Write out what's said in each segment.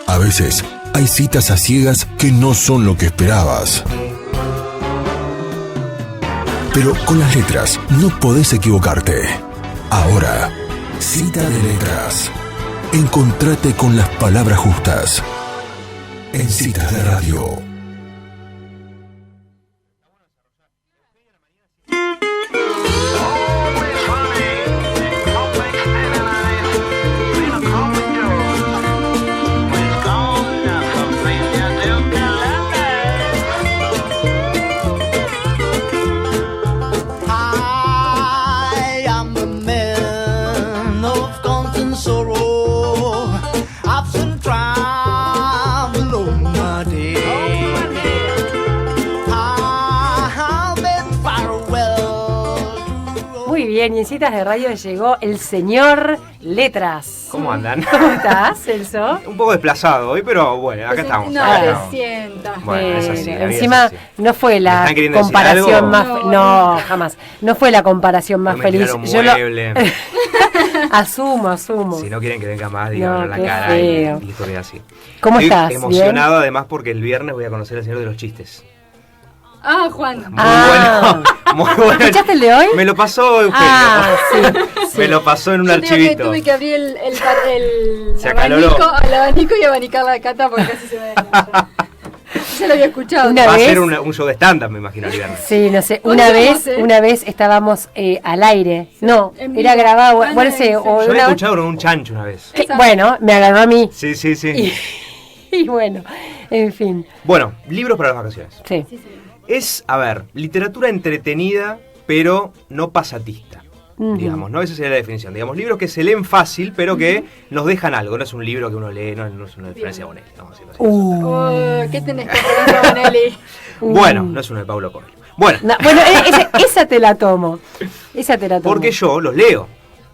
A veces hay citas a ciegas que no son lo que esperabas. Pero con las letras no podés equivocarte. Ahora, Cita de Letras. Encontrate con las palabras justas. En Citas de Radio. Bien, y en Citas de Radio llegó el señor Letras. ¿Cómo andan? ¿Cómo estás, Celso? Un poco desplazado hoy, pero bueno, acá estamos. No, acá te estamos. sientas. Bueno, es así, la vida encima es así. no fue la ¿Me están queriendo decir comparación algo? más no, jamás. No fue la comparación más No me feliz. tiraron Yo lo mueble. asumo. Si no quieren que venga más, díganlo en la qué cara feo. y historia así. ¿Cómo Estoy estás? emocionado además porque el viernes voy a conocer al señor de los chistes. Ah, Juan. Muy Ah. bueno, muy bueno. ¿Escuchaste el de hoy? Me lo pasó Eugenio. Sí. Me lo pasó en un Yo archivito. tuve que abrir Se acaloró. el abanico y abanicar la cata porque casi se me desmayó. Ya lo había escuchado. Una Va a vez- ser un show de stand-up, me imagino, el viernes. Sí, no sé, Podríamos, una vez estábamos al aire. No, en era vivo. grabado, Ah, bueno, no, sé, sí. o Yo había una escuchado con un chancho una vez. bueno, me agarró a mí. Sí, sí, sí. Y bueno, en fin. Bueno, libros para las vacaciones. Sí. Es, a ver, literatura entretenida, pero no pasatista. Ujú. Digamos, ¿no? Esa sería la definición. Digamos, libros que se leen fácil, pero que nos dejan algo. No es un libro que uno lee, no es una diferencia de Bonelli. No, sí. ¿Qué tenés que poner, Bonelli? Bueno, no es uno de Paulo Coelho. Bueno, No, bueno, esa te la tomo. Esa te la tomo. porque yo los leo.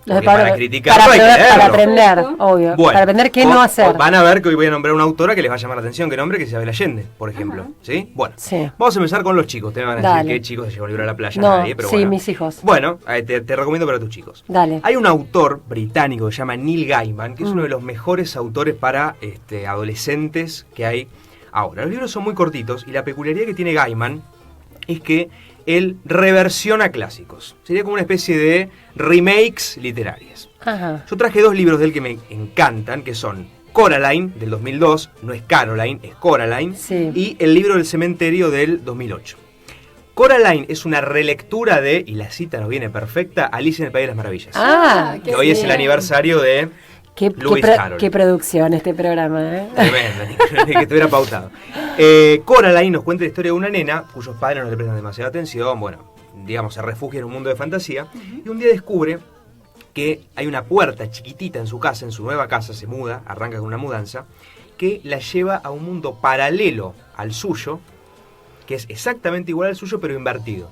Los de Porque Pablo- para criticarlo hay que para leerlo. aprender, obvio. Bueno, para aprender qué o- no hacer. o van a ver que hoy voy a nombrar una autora que les va a llamar la atención, que nombre, que es Isabel Allende, por ejemplo. ¿Sí? Bueno, Sí. vamos a empezar con los chicos. Te van a Dale. decir que chicos se llevan un libro a la playa, No, nadie, pero sí, bueno. mis hijos. Bueno, te recomiendo para tus chicos. Dale. Hay un autor británico que se llama Neil Gaiman, que es uno de los mejores autores para adolescentes que hay ahora. Los libros son muy cortitos y la peculiaridad que tiene Gaiman es que él reversiona clásicos. Sería como una especie de remakes literarias. Ajá. Yo traje dos libros de él que me encantan, que son Coraline, del 2002, no es Caroline, es Coraline, Sí. y El libro del cementerio, del 2008. Coraline es una relectura de, y la cita nos viene perfecta, Alicia en el País de las Maravillas. Ah, que hoy es el bien. aniversario de Lewis Carroll. qué producción este programa, ¿eh? Tremendo, ni que estuviera pautado. Coraline nos cuenta la historia de una nena cuyos padres no le prestan demasiada atención, bueno, digamos, se refugia en un mundo de fantasía, y un día descubre que hay una puerta chiquitita en su casa, en su nueva casa, se muda, arranca con una mudanza, que la lleva a un mundo paralelo al suyo, que es exactamente igual al suyo, pero invertido.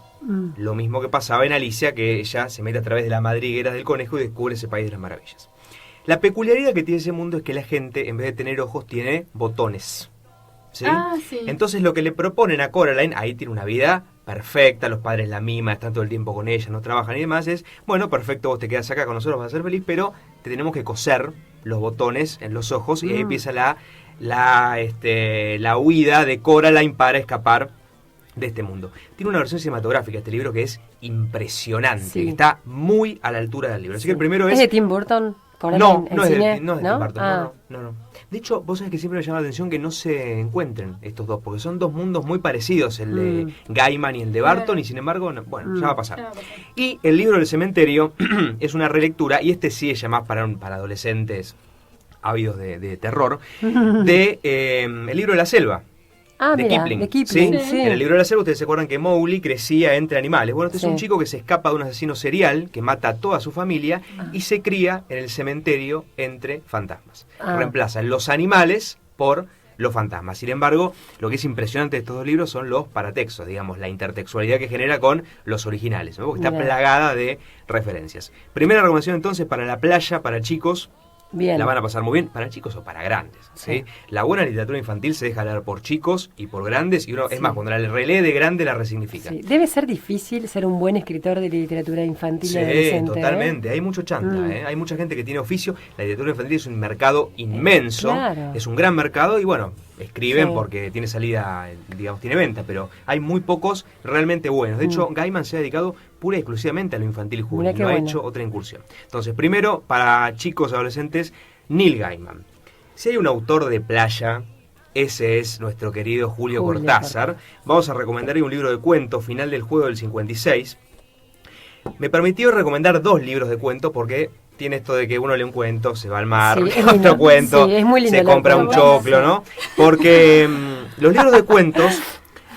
Lo mismo que pasaba en Alicia, que ella se mete a través de las madrigueras del conejo y descubre ese país de las maravillas. La peculiaridad que tiene ese mundo es que la gente, en vez de tener ojos, tiene botones. ¿Sí? Ah, sí. Entonces lo que le proponen a Coraline, ahí tiene una vida perfecta, los padres la miman, están todo el tiempo con ella, no trabajan y demás, es, bueno, perfecto, vos te quedas acá con nosotros, vas a ser feliz, pero te tenemos que coser los botones en los ojos y ahí empieza la huida de Coraline para escapar de este mundo. Tiene una versión cinematográfica este libro que es impresionante, Sí. que está muy a la altura del libro. Así que el primero ¿Es es... de Tim Burton? No, ¿En no es cine? de Tim Burton, Ah. no. De hecho, vos sabés que siempre me llama la atención que no se encuentren estos dos, porque son dos mundos muy parecidos, el de Gaiman y el de Barton, y sin embargo, ya va a pasar. Y el libro del cementerio es una relectura, y este sí es ya más para adolescentes ávidos de terror, de El libro de la selva. Ah, De mira, Kipling, de Kipling, ¿sí? sí. En el libro de la selva ustedes se acuerdan que Mowgli crecía entre animales. Bueno, este Sí. es un chico que se escapa de un asesino serial que mata a toda su familia y se cría en el cementerio entre fantasmas. Ah. Reemplazan los animales por los fantasmas. Sin embargo, lo que es impresionante de estos dos libros son los paratextos, digamos, la intertextualidad que genera con los originales, ¿no? Porque está Mira. plagada de referencias. Primera recomendación entonces para la playa, para chicos, Bien. La van a pasar muy bien, para chicos o para grandes. ¿sí? La buena literatura infantil se deja leer por chicos y por grandes, y uno, es más, cuando la relee de grande la resignifica. Sí. Debe ser difícil ser un buen escritor de literatura infantil y adolescente. Totalmente. Hay mucho chanta, hay mucha gente que tiene oficio. La literatura infantil es un mercado inmenso, Claro. es un gran mercado y bueno, escriben porque tiene salida, digamos, tiene venta, pero hay muy pocos realmente buenos. De hecho, Gaiman se ha dedicado pura y exclusivamente a lo infantil y juvenil, no ha hecho otra incursión. Entonces, primero, para chicos adolescentes, Neil Gaiman. Si hay un autor de playa, ese es nuestro querido Julio Cortázar. Vamos a recomendar un libro de cuentos, Final del Juego del 56. Me permitió recomendar 2 libros de cuentos porque tiene esto de que uno lee un cuento, se va al mar, otro cuento, se compra un choclo, ¿no? Porque los libros de cuentos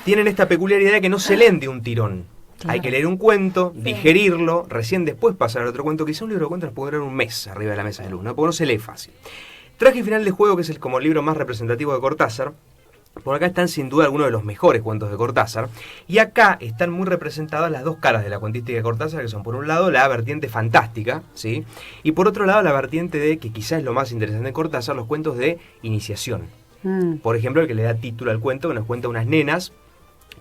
tienen esta peculiaridad de que no se leen de un tirón. Claro. Hay que leer un cuento, digerirlo, recién después pasar al otro cuento. Quizá un libro de cuentos nos puede durar un mes arriba de la mesa de luz, ¿no? Porque no se lee fácil. Traje Final de Juego, que es como el libro más representativo de Cortázar. Por acá están sin duda algunos de los mejores cuentos de Cortázar. Y acá están muy representadas las dos caras de la cuentística de Cortázar, que son por un lado la vertiente fantástica, ¿sí? Y por otro lado la vertiente de, que quizás es lo más interesante de Cortázar, los cuentos de iniciación. Por ejemplo, el que le da título al cuento, que nos cuenta unas nenas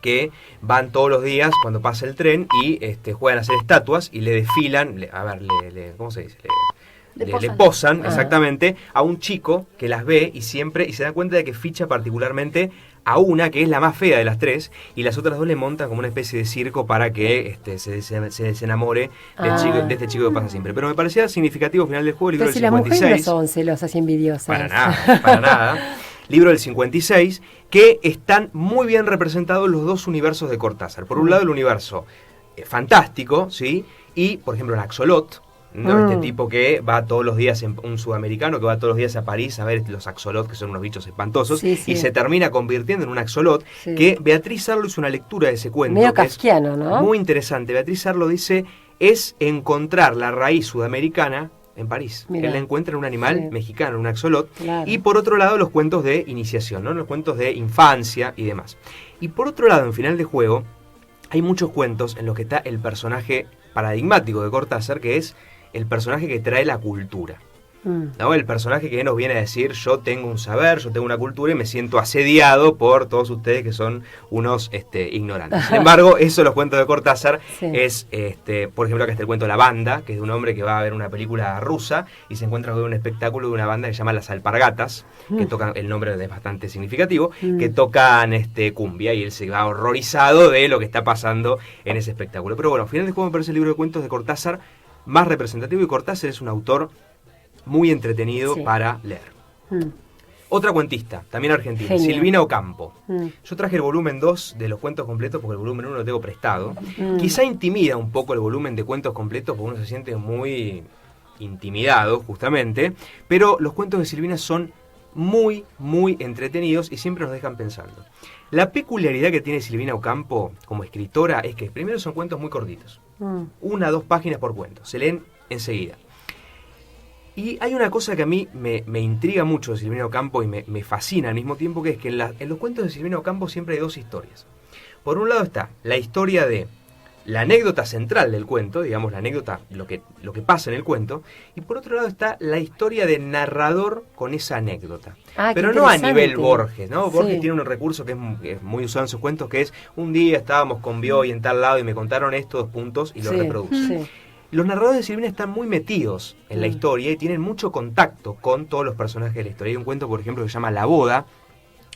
que van todos los días cuando pasa el tren y juegan a hacer estatuas y le desfilan, ¿cómo se dice? Le posan exactamente a un chico que las ve y se da cuenta de que ficha particularmente a una que es la más fea de las 3 y las otras 2 le montan como una especie de circo para que se desenamore de este chico que pasa siempre. Pero me parecía significativo Final del Juego, el libro del 56. Las mujeres no son celosas y envidiosas. Para nada. Libro del 56, que están muy bien representados los dos universos de Cortázar. Por un lado el universo fantástico, ¿sí? Y, por ejemplo, el axolot, ¿no? Este tipo que va todos los días, un sudamericano que va todos los días a París a ver los axolot, que son unos bichos espantosos, y se termina convirtiendo en un axolot, que Beatriz Arlo hizo una lectura de ese cuento. Medio kafkiano, ¿no? Muy interesante. Beatriz Arlo dice, es encontrar la raíz sudamericana en París. Mirá. Él la encuentra en un animal mexicano, un axolot. Claro. Y por otro lado los cuentos de iniciación, ¿no? Los cuentos de infancia y demás. Y por otro lado, en Final de Juego, hay muchos cuentos en los que está el personaje paradigmático de Cortázar, que es el personaje que trae la cultura. ¿No? El personaje que nos viene a decir, yo tengo un saber, yo tengo una cultura y me siento asediado por todos ustedes que son unos ignorantes. Sin embargo, eso los cuentos de Cortázar es, por ejemplo, acá está el cuento La Banda, que es de un hombre que va a ver una película rusa y se encuentra con un espectáculo de una banda que se llama Las Alpargatas, que tocan, el nombre es bastante significativo, que tocan cumbia y él se va horrorizado de lo que está pasando en ese espectáculo. Pero bueno, al final de juego me parece el libro de cuentos de Cortázar más representativo y Cortázar es un autor muy entretenido para leer. Otra cuentista, también argentina, Silvina Ocampo. Yo traje el volumen 2 de los cuentos completos porque el volumen 1 lo tengo prestado. Quizá intimida un poco el volumen de cuentos completos porque uno se siente muy intimidado, justamente. Pero los cuentos de Silvina son muy, muy entretenidos y siempre nos dejan pensando. La peculiaridad que tiene Silvina Ocampo como escritora es que primero son cuentos muy cortitos. 1 a 2 páginas por cuento. Se leen enseguida. Y hay una cosa que a mí me intriga mucho de Silvina Ocampo y me fascina al mismo tiempo, que es que en los cuentos de Silvina Ocampo siempre hay 2 historias. Por un lado está la historia de la anécdota central del cuento, digamos la anécdota, lo que pasa en el cuento, y por otro lado está la historia del narrador con esa anécdota. Pero no a nivel Borges, ¿no? Borges tiene un recurso que es muy usado en sus cuentos, que es un día estábamos con Bioy en tal lado y me contaron estos puntos y lo reproduce. Los narradores de Silvina están muy metidos en la historia y tienen mucho contacto con todos los personajes de la historia. Hay un cuento, por ejemplo, que se llama La Boda,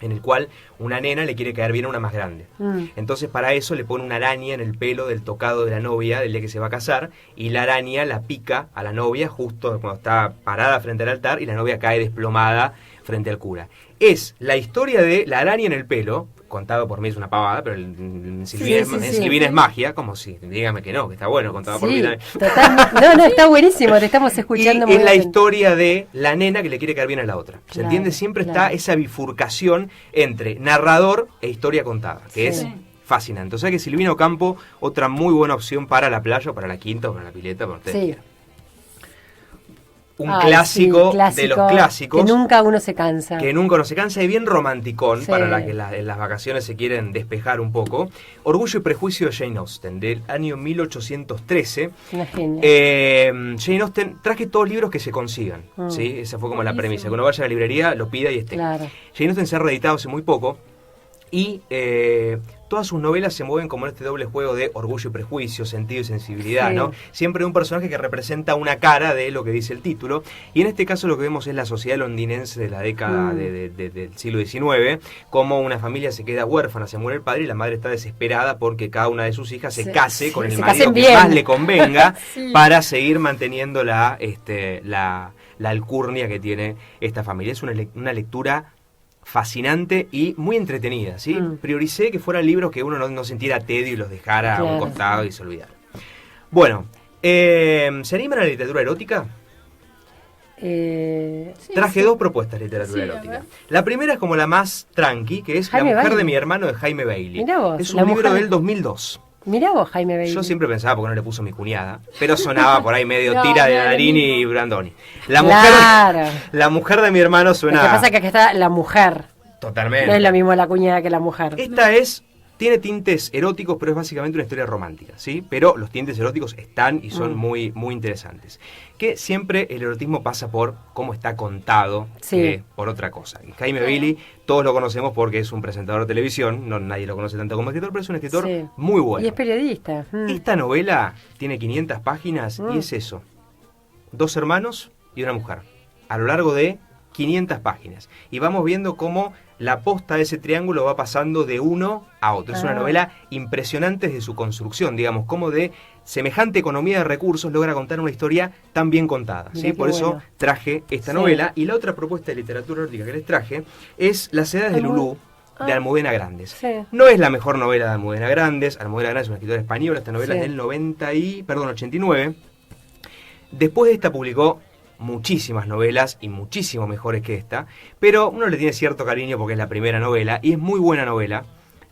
en el cual una nena le quiere caer bien a una más grande. Entonces para eso le pone una araña en el pelo del tocado de la novia del día que se va a casar, y la araña la pica a la novia justo cuando está parada frente al altar y la novia cae desplomada frente al cura. Es la historia de la araña en el pelo, contado por mí es una pavada, pero en Silvina es magia, como si, dígame que no, que está bueno, contado por mí también. No, está buenísimo, te estamos escuchando y muy es la bien. historia de la nena que le quiere caer bien a la otra. ¿Se entiende? Siempre está esa bifurcación entre narrador e historia contada, que es fascinante. O sea que Silvina Ocampo, otra muy buena opción para la playa, o para la quinta, o para la pileta, para ustedes quieran. un clásico, clásico de los clásicos. Que nunca uno se cansa. Que nunca uno se cansa y bien romanticón, Sí. para la que en las vacaciones se quieren despejar un poco. Orgullo y prejuicio de Jane Austen, del año 1813. Una genia. Jane Austen, traje todos libros que se consigan. ¿Sí? Esa fue como la premisa. Que uno vaya a la librería, lo pida y esté. Claro. Jane Austen se ha reeditado hace muy poco. Y todas sus novelas se mueven como en este doble juego de orgullo y prejuicio, sentido y sensibilidad, Sí. ¿no? Siempre un personaje que representa una cara de lo que dice el título. Y en este caso lo que vemos es la sociedad londinense de la década del siglo XIX, como una familia se queda huérfana, se muere el padre y la madre está desesperada porque cada una de sus hijas se case con el se marido casen que bien. más le convenga Sí. para seguir manteniendo la alcurnia que tiene esta familia. Es una lectura fascinante y muy entretenida, ¿sí? Prioricé que fueran libros que uno no sintiera tedio y los dejara a un Claro. costado y se olvidara. Bueno, ¿se animan a la literatura erótica? Sí, Traje sí. dos propuestas de literatura Sí, a erótica. ver. La primera es como la más tranqui, que es Jaime La mujer Bailey. de mi hermano de Jaime Bailey. Mirá vos, Es La un libro mujer- del 2002. Mirá vos, Jaime Bailey. Yo siempre pensaba porque no le puso mi cuñada, pero sonaba por ahí medio No, tira de no, lo Nadarini mismo. y Brandoni. Claro. La mujer de mi hermano suena Lo que pasa es que acá está la mujer. totalmente. No es lo mismo la cuñada que la mujer. Esta tiene tintes eróticos, pero es básicamente una historia romántica, ¿sí? Pero los tintes eróticos están y son muy, muy interesantes. Que siempre el erotismo pasa por cómo está contado, Sí. que por otra cosa. Y Jaime Bailey, todos lo conocemos porque es un presentador de televisión, no nadie lo conoce tanto como escritor, pero es un escritor Sí. muy bueno. Y es periodista. Esta novela tiene 500 páginas y es eso. 2 hermanos y una mujer. A lo largo de 500 páginas. Y vamos viendo cómo la posta de ese triángulo va pasando de uno a otro. Es una novela impresionante desde su construcción, digamos, cómo de semejante economía de recursos logra contar una historia tan bien contada. ¿sí? Mirá qué Por eso bueno. traje esta Sí. novela. Y la otra propuesta de literatura erótica que les traje es Las edades de Lulú, de Almudena Grandes. Sí. No es la mejor novela de Almudena Grandes. Almudena Grandes es una escritora española. Esta novela Sí. es del 89. Después de esta publicó muchísimas novelas y muchísimo mejores que esta, pero uno le tiene cierto cariño porque es la primera novela y es muy buena novela.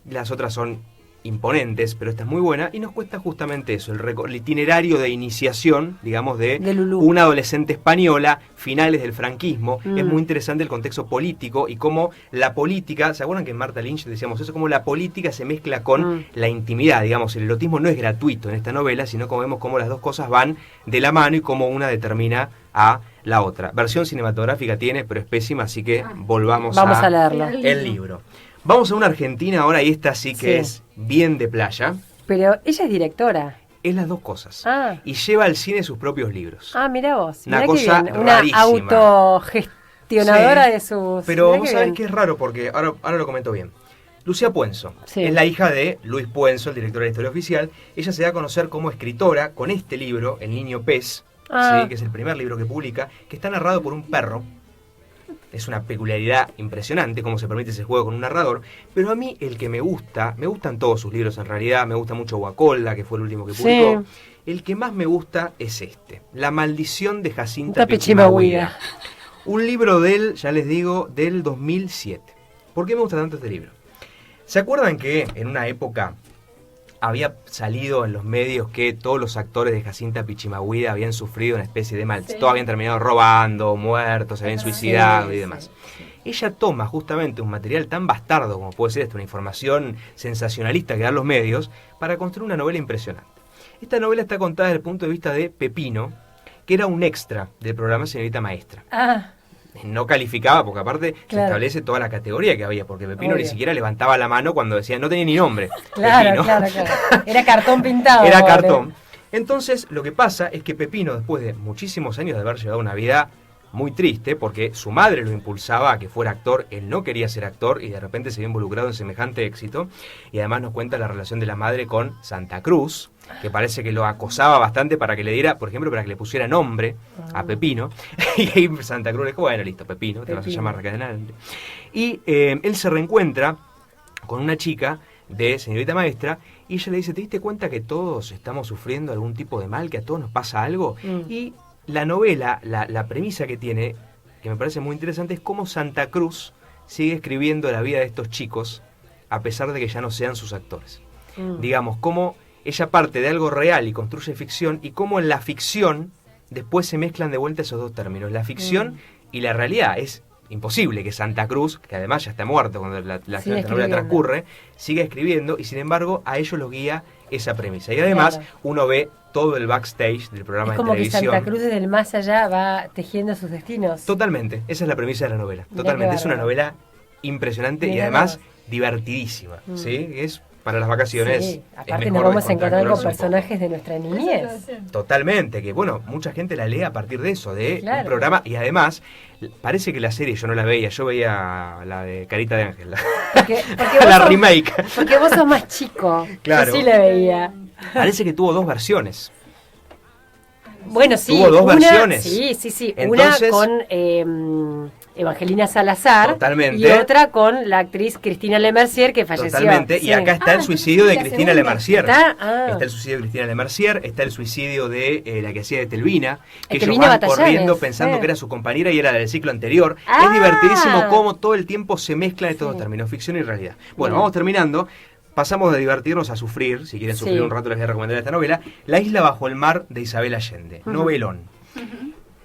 Las otras son imponentes, pero esta es muy buena y nos cuesta justamente eso, el itinerario de iniciación, digamos, de Lulú. una adolescente española, finales del franquismo. Es muy interesante el contexto político y cómo la política, ¿se acuerdan que en Martha Lynch decíamos eso? Cómo la política se mezcla con la intimidad, digamos, el erotismo no es gratuito en esta novela, sino como vemos cómo las dos cosas van de la mano y cómo una determina a la otra. Versión cinematográfica tiene, pero es pésima, así que Vamos a leerlo. el libro. Vamos a una Argentina ahora y esta sí que Sí. es bien de playa. Pero ella es directora. Es las dos cosas. Ah. Y lleva al cine sus propios libros. Ah, mirá vos. Una Mirá cosa qué bien. Una rarísima. autogestionadora Sí. de sus... Pero mirá vos qué sabés bien. que es raro porque ahora lo comento bien. Lucía Puenzo Sí. es la hija de Luis Puenzo, el director de la Historia Oficial. Ella se da a conocer como escritora con este libro, El Niño Pez, Ah. ¿sí? Que es el primer libro que publica, que está narrado por un perro. Es una peculiaridad impresionante cómo se permite ese juego con un narrador. Pero a mí el que me gustan todos sus libros en realidad. Me gusta mucho Guacolda, que fue el último que publicó. Sí. El que más me gusta es este, La maldición de Jacinta Esta Pichimahuida. Pichimahuida. Un libro ya les digo, del 2007. ¿Por qué me gusta tanto este libro? ¿Se acuerdan que en una época había salido en los medios que todos los actores de Jacinta Pichimahuida habían sufrido una especie de mal? Sí. Todos habían terminado robando, muertos, se habían suicidado y sí, demás. Ella toma justamente un material tan bastardo como puede ser esta, una información sensacionalista que dan los medios, para construir una novela impresionante. Esta novela está contada desde el punto de vista de Pepino, que era un extra del programa Señorita Maestra. Ah, No calificaba, porque aparte se Claro. establece toda la categoría que había, porque Pepino Obvio. ni siquiera levantaba la mano cuando decía, no tenía ni nombre. claro, Pepino. claro. Era cartón pintado. Era vale. cartón. Entonces, lo que pasa es que Pepino, después de muchísimos años de haber llevado una vida muy triste, porque su madre lo impulsaba a que fuera actor, él no quería ser actor y de repente se vio involucrado en semejante éxito. Y además nos cuenta la relación de la madre con Santa Cruz, que parece que lo acosaba bastante para que le diera, por ejemplo, para que le pusiera nombre a Pepino. Y ahí Santa Cruz le dijo, bueno, listo, Pepino, te vas a Pepino. llamar acá adelante. Y él se reencuentra con una chica de Señorita Maestra y ella le dice, ¿te diste cuenta que todos estamos sufriendo algún tipo de mal, que a todos nos pasa algo? Y la novela, la premisa que tiene, que me parece muy interesante, es cómo Santa Cruz sigue escribiendo la vida de estos chicos a pesar de que ya no sean sus actores. Digamos, cómo ella parte de algo real y construye ficción, y cómo en la ficción después se mezclan de vuelta esos dos términos, la ficción y la realidad. Es imposible que Santa Cruz, que además ya está muerto cuando la novela transcurre, siga escribiendo, y sin embargo a ellos los guía esa premisa. Y además uno ve todo el backstage del programa de televisión. Es como que Santa Cruz desde el más allá va tejiendo sus destinos. Totalmente, esa es la premisa de la novela. Mirá, Totalmente, es una novela impresionante y además divertidísima, ¿sí? Es para las vacaciones. Sí, aparte nos vamos a encontrar con personajes de nuestra niñez. Totalmente, que bueno, mucha gente la lee a partir de eso, de un programa, y además parece que la serie yo no la veía, yo veía la de Carita de Ángel, porque la remake. Porque vos sos más chico, claro. Yo sí la veía. Parece que tuvo 2 versiones. Bueno, sí. Tuvo 2 versiones. Sí. Entonces, una con Evangelina Salazar. Totalmente. Y otra con la actriz Cristina Lemercier, que falleció. Totalmente. Sí. Y acá está el suicidio de Cristina Lemercier. Está el suicidio de Cristina Lemercier, está el suicidio de la que hacía de Telvina, que ellos Telvina van Batallanes, corriendo pensando que era su compañera y era la del ciclo anterior. Es divertidísimo cómo todo el tiempo se mezclan estos dos términos, ficción y realidad. Bueno, vamos terminando. Pasamos de divertirnos a sufrir. Si quieren sufrir un rato les voy a recomendar esta novela. La isla bajo el mar, de Isabel Allende. Novelón.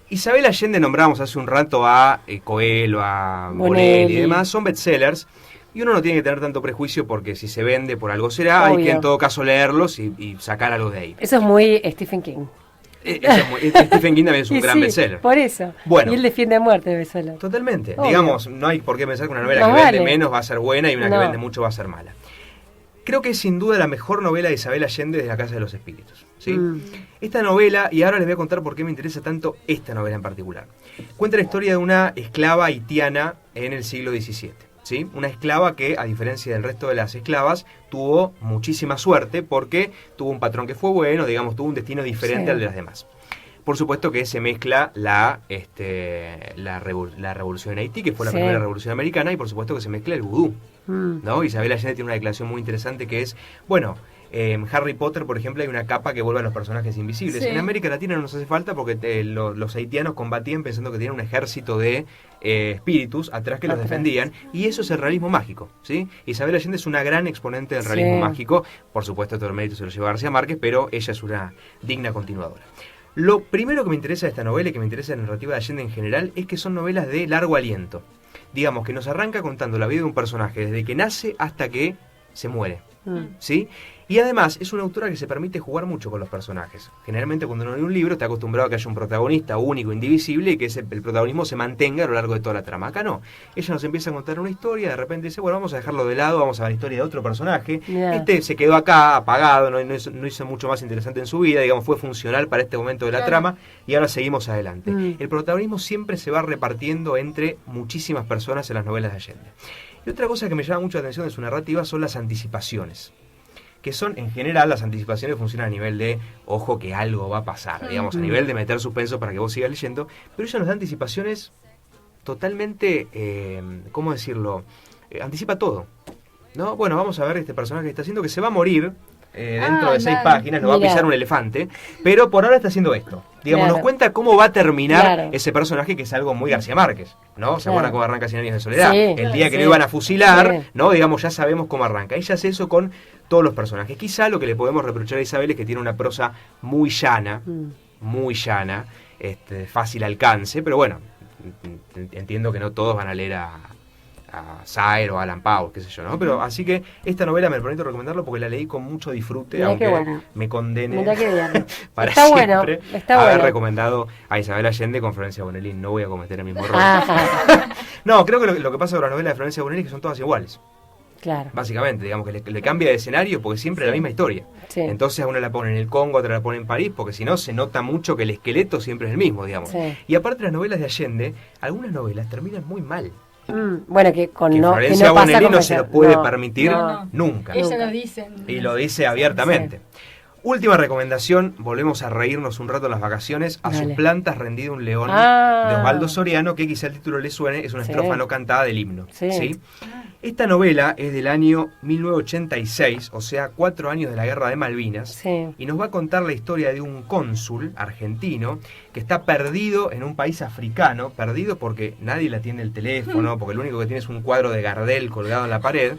Isabel Allende nombramos hace un rato a Coelho, a Bonelli y demás. Son bestsellers. Y uno no tiene que tener tanto prejuicio porque si se vende por algo será. Obvio. Hay que en todo caso leerlos y sacar algo de ahí. Eso es muy Stephen King. Stephen King también es un gran bestseller. Por eso. Bueno, y él defiende a muerte bestseller. Totalmente. Obvio. Digamos, no hay por qué pensar que una novela que vende menos va a ser buena y una que vende mucho va a ser mala. Creo que es sin duda la mejor novela de Isabel Allende de La Casa de los Espíritus, ¿sí? Esta novela, y ahora les voy a contar por qué me interesa tanto esta novela en particular. Cuenta la historia de una esclava haitiana en el siglo XVII, ¿sí? Una esclava que, a diferencia del resto de las esclavas, tuvo muchísima suerte porque tuvo un patrón que fue bueno, digamos, tuvo un destino diferente al de las demás. Por supuesto que se mezcla la revolución en Haití, que fue la primera revolución americana, y por supuesto que se mezcla el vudú, ¿no? Isabel Allende tiene una declaración muy interesante que es, bueno, en Harry Potter, por ejemplo, hay una capa que vuelve a los personajes invisibles. En América Latina no nos hace falta porque los haitianos combatían pensando que tenían un ejército de espíritus atrás que los defendían, y eso es el realismo mágico, ¿sí? Isabel Allende es una gran exponente del realismo mágico. Por supuesto, todo el mérito se lo lleva García Márquez, pero ella es una digna continuadora. Lo primero que me interesa de esta novela y que me interesa de la narrativa de Allende en general es que son novelas de largo aliento. Digamos que nos arranca contando la vida de un personaje desde que nace hasta que se muere, ¿sí? Y además es una autora que se permite jugar mucho con los personajes. Generalmente cuando uno lee un libro está acostumbrado a que haya un protagonista único, indivisible, y que el protagonismo se mantenga a lo largo de toda la trama. Acá no. Ella nos empieza a contar una historia, de repente dice, bueno, vamos a dejarlo de lado, vamos a ver la historia de otro personaje. Este se quedó acá, apagado, no hizo mucho más interesante en su vida, digamos, fue funcional para este momento de la trama, y ahora seguimos adelante. El protagonismo siempre se va repartiendo entre muchísimas personas en las novelas de Allende. Y otra cosa que me llama mucho la atención de su narrativa son las anticipaciones, que son, en general, las anticipaciones funcionan a nivel de, ojo que algo va a pasar, digamos, a nivel de meter suspenso para que vos sigas leyendo, pero ella nos da anticipaciones totalmente, ¿cómo decirlo? Anticipa todo, ¿no? Bueno, vamos a ver este personaje que está haciendo que se va a morir dentro de 6 páginas, lo va a pisar un elefante, pero por ahora está haciendo esto. Digamos, nos cuenta cómo va a terminar ese personaje, que es algo muy García Márquez, ¿no? ¿Se acuerdan cómo arranca 100 años de soledad? El día que lo iban a fusilar, ¿no? Digamos, ya sabemos cómo arranca. Ella hace eso con todos los personajes. Quizá lo que le podemos reprochar a Isabel es que tiene una prosa muy llana, fácil alcance, pero bueno, entiendo que no todos van a leer a Saer o a Alan Poe, qué sé yo, ¿no? Pero así que esta novela me permito recomendarlo porque la leí con mucho disfrute, mirá, aunque me condene para está siempre está haber bueno. recomendado a Isabel Allende con Florencia Bonelli. No voy a cometer el mismo error. No, creo que lo que pasa con la novela de Florencia Bonelli es que son todas iguales. Claro. Básicamente, digamos que le cambia de escenario porque siempre es la misma historia. Entonces a una la pone en el Congo, a otra la pone en París, porque si no se nota mucho que el esqueleto siempre es el mismo, digamos. Y aparte las novelas de Allende, algunas novelas terminan muy mal. Bueno, que con que Florencia Bonelli no se lo puede permitir nunca. Ella lo dice. Y lo dice abiertamente. Última recomendación, volvemos a reírnos un rato en las vacaciones. A sus plantas rendido un león, de Osvaldo Soriano, que quizá el título le suene, es una estrofa no cantada del himno. ¿Sí? Esta novela es del año 1986, o sea, 4 años de la Guerra de Malvinas, y nos va a contar la historia de un cónsul argentino que está perdido en un país africano, perdido porque nadie le atiende el teléfono, porque lo único que tiene es un cuadro de Gardel colgado en la pared,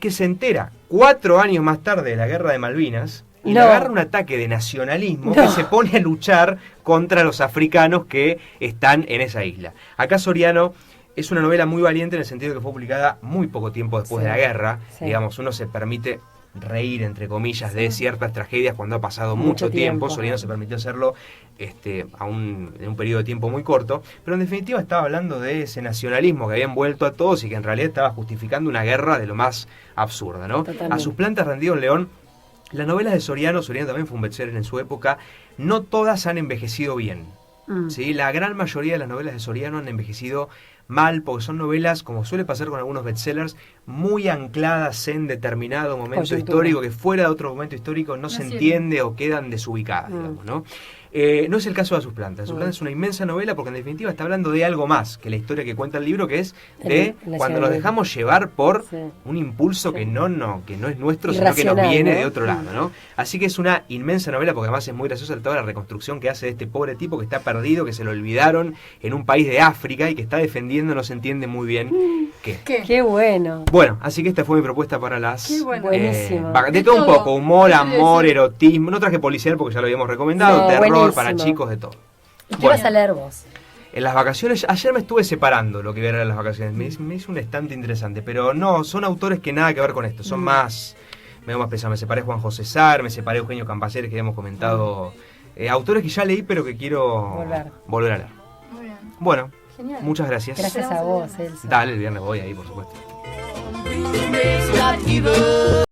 que se entera 4 años más tarde de la Guerra de Malvinas y No. le agarra un ataque de nacionalismo que se pone a luchar contra los africanos que están en esa isla. Acá Soriano es una novela muy valiente en el sentido de que fue publicada muy poco tiempo después de la guerra. Sí. Digamos, uno se permite reír, entre comillas, de ciertas tragedias cuando ha pasado mucho tiempo. Soriano se permitió hacerlo en un periodo de tiempo muy corto, pero en definitiva estaba hablando de ese nacionalismo que había envuelto a todos y que en realidad estaba justificando una guerra de lo más absurda, ¿no? Totalmente. A sus plantas rendido en León. Las novelas de Soriano también fue un bestseller en su época, no todas han envejecido bien. ¿Sí? La gran mayoría de las novelas de Soriano han envejecido mal, porque son novelas, como suele pasar con algunos bestsellers, muy ancladas en determinado momento Coyuntura. histórico, que fuera de otro momento histórico no se sirve. entiende o quedan desubicadas, digamos, ¿no? No es el caso de Sus plantas. Sus plantas es una inmensa novela porque en definitiva está hablando de algo más que la historia que cuenta el libro, que es de La cuando ciudad nos de- dejamos llevar por Sí. un impulso Sí. que no es nuestro, sino que nos Irracional, viene ¿no? de otro lado, ¿no? Así que es una inmensa novela porque además es muy graciosa toda la reconstrucción que hace de este pobre tipo que está perdido, que se lo olvidaron en un país de África y que está defendiendo, no se entiende muy bien qué. ¿Qué? Qué bueno. Bueno, así que esta fue mi propuesta para las... Qué bueno. Buenísimo. de De todo un todo. poco, humor, Eso te iba a amor, decir. erotismo. No traje policial porque ya lo habíamos recomendado, No, terror buenísimo. para chicos, de todo. ¿Y qué Bueno. vas a leer vos? En las vacaciones, ayer me estuve separando lo que iba a leer en las vacaciones. Me hizo un estante interesante, pero no, son autores que nada que ver con esto, son más... Me veo más pesado, me separé Juan José Sar, me separé Eugenio Campaceres, que habíamos comentado. Autores que ya leí, pero que quiero volver a leer. Muy bien. Bueno, Genial. muchas gracias. Gracias a vos, Elsa. Dale, el viernes voy ahí, por supuesto.